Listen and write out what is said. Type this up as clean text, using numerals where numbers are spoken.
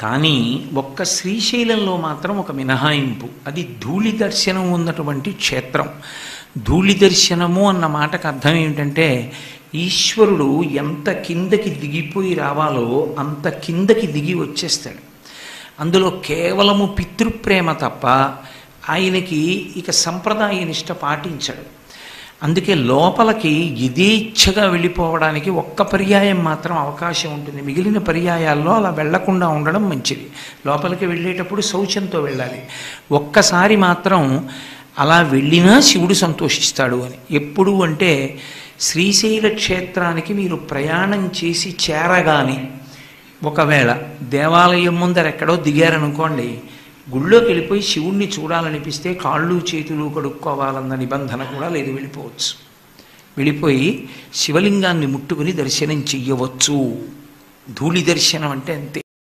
కానీ ఒక్క శ్రీశైలంలో మాత్రం ఒక మినహాయింపు, అది ధూళి దర్శనం ఉన్నటువంటి క్షేత్రం. ధూళి దర్శనము అన్న మాటకు అర్థం ఏమిటంటే, ఈశ్వరుడు ఎంత కిందకి దిగిపోయి రావాలో అంత కిందకి దిగి వచ్చేస్తాడు. అందులో కేవలము పితృప్రేమ తప్ప ఆయనకి ఇక సంప్రదాయ నిష్ట పాటించాడు. అందుకే లోపలికి యథేచ్ఛగా వెళ్ళిపోవడానికి ఒక్క పర్యాయం మాత్రం అవకాశం ఉంటుంది. మిగిలిన పర్యాయాల్లో అలా వెళ్లకుండా ఉండడం మంచిది. లోపలికి వెళ్ళేటప్పుడు శౌచంతో వెళ్ళాలి. ఒక్కసారి మాత్రం అలా వెళ్ళినా శివుడు సంతోషిస్తాడు అని. ఎప్పుడు అంటే శ్రీశైల క్షేత్రానికి మీరు ప్రయాణం చేసి చేరగానే, ఒకవేళ దేవాలయం ముందర ఎక్కడో దిగారనుకోండి, గుళ్ళోకి వెళ్ళిపోయి శివుణ్ణి చూడాలనిపిస్తే కాళ్ళు చేతులు కడుక్కోవాలన్న నిబంధన కూడా లేదు, వెళ్ళిపోవచ్చు. వెళ్ళిపోయి శివలింగాన్ని ముట్టుకుని దర్శనం చెయ్యవచ్చు. ధూళి దర్శనం అంటే అంతే.